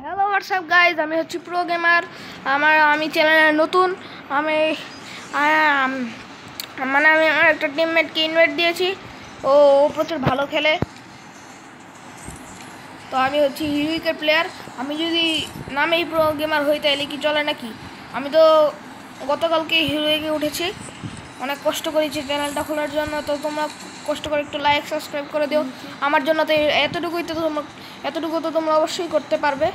Hello WhatsApp guys, আমি হচ্ছি pro gamer. আমি চ্যানেলে নতুন। আমি মানে আমি আমার একটা টিমমেটকে ইনভাইট দিয়েছি। ও প্রচুর ভালো খেলে, তো আমি হচ্ছি হিরোইকের প্লেয়ার। আমি যদি নামেই প্রো গেমার হই তাহলে কি চলে নাকি? আমি তো গতকালকে হিরোইকে উঠেছি, অনেক কষ্ট করেছি চ্যানেলটা খোলার জন্য। তো তোমরা কষ্ট করে একটু লাইক সাবস্ক্রাইব করে দিও আমার জন্য। তো এতটুকু তো তোমরা অবশ্যই করতে পারবে।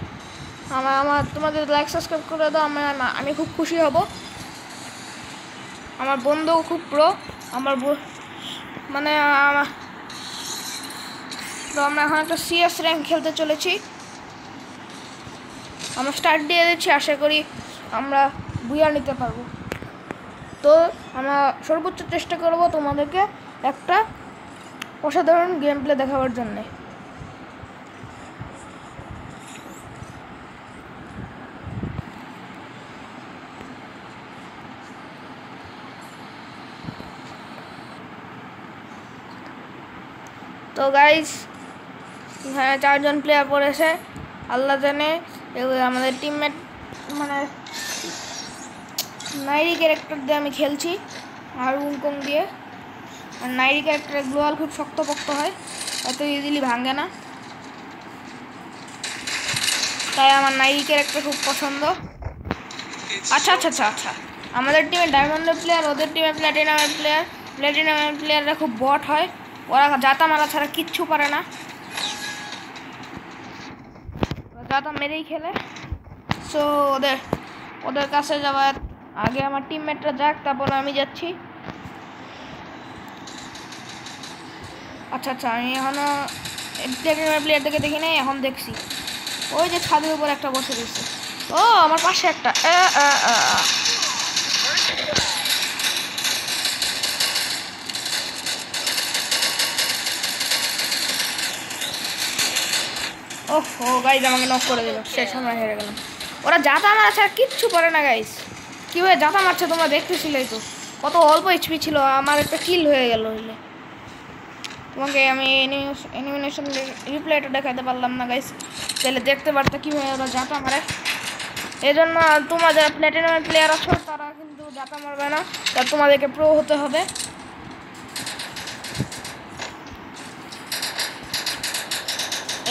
তোমাদের লাইক সাবস্ক্রাইব করে দাও, আমি খুব খুশি হব। আমার বন্ধুও খুব প্রো। মানে তো আমরা এখন একটা সিএস র্যাঙ্ক খেলতে চলেছি। আমরা স্টার্ট দিয়ে দিচ্ছি, আশা করি আমরা বুইয়া নিতে পারবো। তো আমরা সর্বোচ্চ চেষ্টা করব তোমাদেরকে একটা অসাধারণ গেম প্লে দেখাবার জন্যে। তো গাইস, হ্যাঁ, 4 জন প্লেয়ার পড়েছে, আল্লাহ জানে। আমাদের টিমমেট মানে নাইরি ক্যারেক্টার দিয়ে আমি খেলছি, আর উংকং দিয়ে। আর নাইরি ক্যারেক্টারের গ্লোয়াল খুব শক্তপোক্ত হয়, এত ইজিলি ভাঙে না, তাই আমার নাইরি ক্যারেক্টার খুব পছন্দ। আচ্ছা আচ্ছা আচ্ছা আচ্ছা আমাদের টিমে ডায়মন্ডের প্লেয়ার, ওদের টিমে প্ল্যাটিনামের প্লেয়ার। প্ল্যাটিনামের প্লেয়াররা খুব বট হয়, ওরা জাতা মারা ছাড়া কিচ্ছু পারে না, জাতা মেরেই খেলে। সো ওদের কাছে যাওয়ার আগে আমার টিমমেটরা যাক, তারপর আমি যাচ্ছি। আচ্ছা আচ্ছা, আমি এখনও প্লেয়ারটাকে দেখি নাই, এখন দেখছি। ওই যে ছাদের উপর একটা বসে দিচ্ছে। ও আমার পাশে একটা। ও গাইজ আমাকে নক করে দিল, শেষ, আমরা হেরে গেলাম। ওরা জাতা মারছে আর কিচ্ছু করে না গাইজ। কীভাবে জাতা মারছে তোমরা দেখতেছিলেই তো, কত অল্প এইচপি ছিল, আমার একটা কিল হয়ে গেল। হইলে তোমাকে আমি অ্যানিমেশন রিপ্লাইটা দেখাতে পারলাম না গাইজ, তাহলে দেখতে পারতো কীভাবে ওরা জাতা মারে। এই জন্য তোমরা যারা প্ল্যাটিনামের প্লেয়ার আছো তারা কিন্তু জাতা মারবে না, তা তোমাদেরকে প্রো হতে হবে।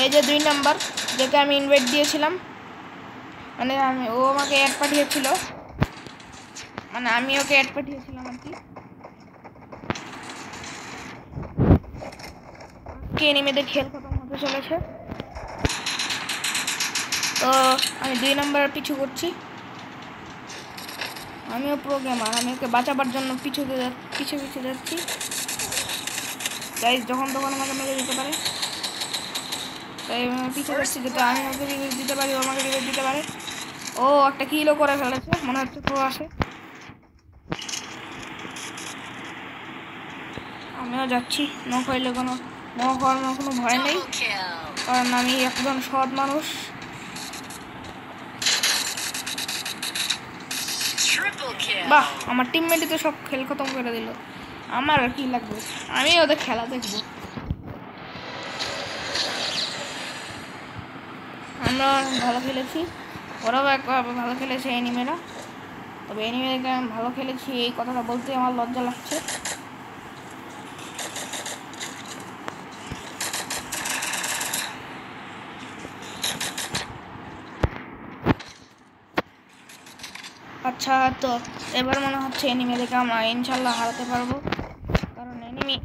এই যে 2 নাম্বার, যেটা আমি ইনভাইট দিয়েছিলাম, মানে ও আমাকে অ্যাড পাঠিয়েছিল, মানে আমি ওকে অ্যাড পাঠিয়েছিলাম আর কি। এনিমিদের খেল খতম হতে চলেছে, তো আমি 2 নাম্বারের পিছু করছি। আমিও প্রো গেমার, আমি ওকে বাঁচাবার জন্য পিছু যাচ্ছি। গাইজ যখন তখন আমাকে মেরে দিতে পারে, তাই আমি পিছু যাচ্ছি, যেটা আমি ওকে রিভাইভ দিতে পারি, ও আমাকে রিভাইভ দিতে পারে। ও একটা কিলও করে ফেলেছে, মনে হচ্ছে প্রো আসে। আমিও যাচ্ছি, নক হওয়ার কোনো ভয় নেই, কারণ আমি একজন সৎ মানুষ। বাহ, আমার টিমমেটই তো সব খেল খতম করে দিল, আমার আর কি লাগবে, আমি ওদের খেলা দেখবো। আমরা ভালো খেলেছি, ওরাও একবার ভালো খেলেছে এনিমেরা, তবে এনিমেকে আমি ভালো খেলেছি এই কথাটা বলতে আমার লজ্জা লাগছে। আচ্ছা, তো এবার মনে হচ্ছে এনিমেদেরকে আমরা ইনশাল্লাহ হারাতে পারবো, কারণ এনিমি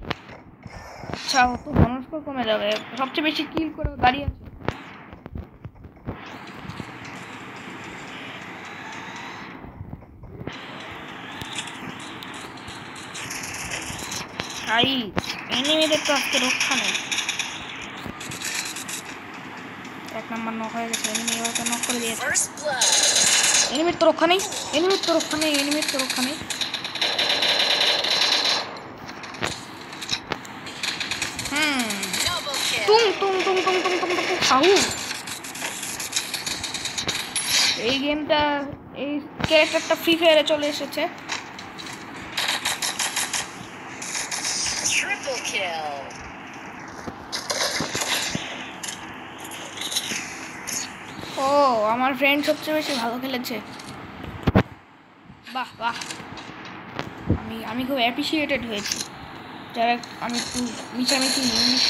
আচ্ছা ও তো মনস্ক কমে যাবে, সবচেয়ে বেশি কিল করে দাঁড়িয়ে আছে। এনিমিদের তো আজকে রক্ষা নেই। 1 নাম্বার নক হয়ে গেছে, এনিমি এবার নক করে দিয়েছে। এনিমির তো রক্ষা নেই। এই গেমটা, এই ক্যারেক্টারটা ফ্রি ফায়ারে চলে এসেছে। আমার ফ্রেন্ড সবচেয়ে বেশি ভালো খেলেছে। বাহ বাহ, আমি খুব অ্যাপ্রিসিয়েটেড হয়েছি। যারা আমি একটু মিশামিশি ইংলিশ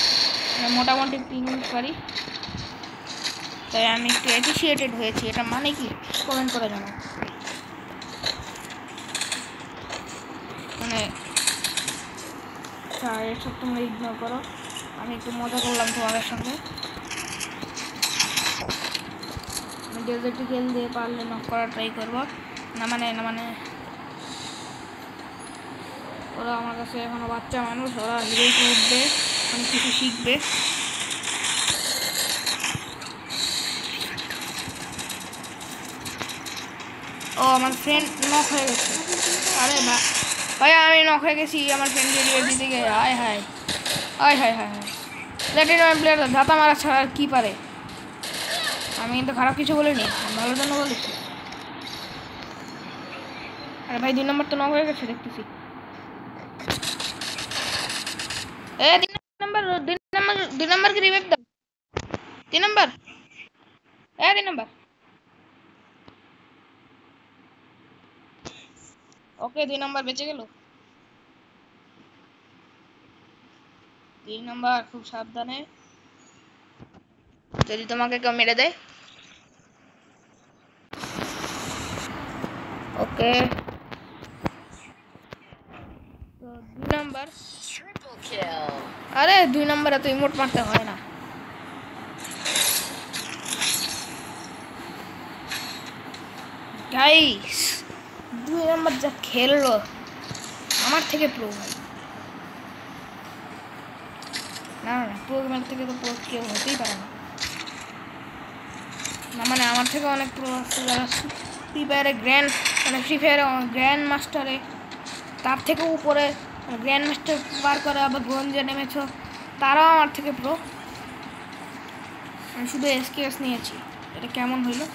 মোটামুটি একটু ইংলিশ পারি, তাই আমি একটু অ্যাপ্রিসিয়েটেড হয়েছি। এটা মানে কি কমেন্ট করে জানাও। মানে এসব তোমরা ইগনোর করো, আমি একটু মজা করলাম তোমাদের সঙ্গে। আমি ডেজার্টি খেল দিয়ে পারলে নক করার ট্রাই করবো। না মানে ওরা আমার কাছে এখনো বাচ্চা মানুষ, ওরা হিরোইতে উঠবে, অনেক কিছু শিখবে। ও আমার ফ্রেন্ড নক হয়ে গেছে। আরে ভাই আমি নক হয়ে গেছি, আমার ফ্রেন্ডকে রিভাইভ দিতে গিয়ে। হায় হায় হায় হায় হায় হায়, প্ল্যাটিনাম প্লেয়ার ধাতা মারা ছাড়া আর কী পারে। আমি কিন্তু খারাপ কিছু বলিনি, ভালোর জন্য বলেছি। আরে ভাই 2 নম্বর তো নক হয়ে গেছে দেখতেছি। এ 2 নম্বর কি রিভাইভ দাও। 3 নম্বর, 3 নম্বর। ওকে 2 নম্বর বেঁচে গেল। 3 নম্বর খুব সাবধানে, যদি তোমাকে কেউ মেরে দেয়। ওকে তো 2 নম্বর। আরে 2 নম্বরে তো ইমোট মারতে হয় না। গাইস 2 নম্বর যা খেললো, আমার থেকে প্রো ভাই। না না, প্রো গেমার থেকে তো প্রো কেউ হতেই পারে না। না মানে আমার থেকে অনেক প্রো আছে যারা ফ্রি ফায়ারে ফ্রি ফায়ারে গ্র্যান্ড মাস্টারে, তার থেকেও উপরে গ্র্যান্ড মাস্টার বার করে আবার ব্রোঞ্জে নেমেছো, তারাও আমার থেকে প্রো। আমি শুধু এসকেএস নিয়েছি, এটা কেমন হইলো?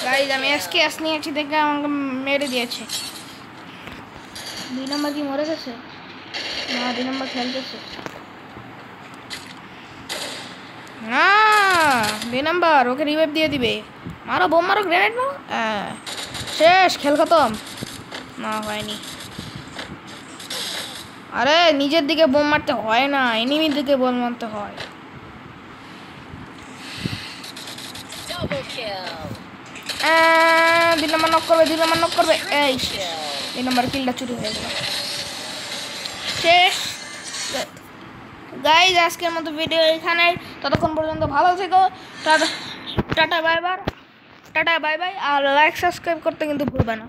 গাইজ আমি এসকেএস নিয়েছি দেখে আমাকে মেরে দিয়েছে। 2 নম্বর কি মরে গেছে? না 2 নম্বর খেলতেছে না। 2 নম্বর ওকে রিভাইভ দিয়ে দিবে। মারো বোম মারো, গ্রেনেড মারো, শেষ, খেল খতম। না হয়নি। আরে নিজের দিকে বোম মারতে হয় না, এনিমির দিকে বোম মারতে হয়। 2 নম্বর নক করবে, 2 নম্বর নক করবে। এই 2 নম্বর কিলটা চুরি হয়ে গেল। শেষ গাইজ, আজকের মতো ভিডিও এখানে। ততক্ষণ পর্যন্ত ভালো থেকো। Tata bye bye, tata bye bye. আর লাইক সাবস্ক্রাইব করতে কিন্তু ভুলবে না।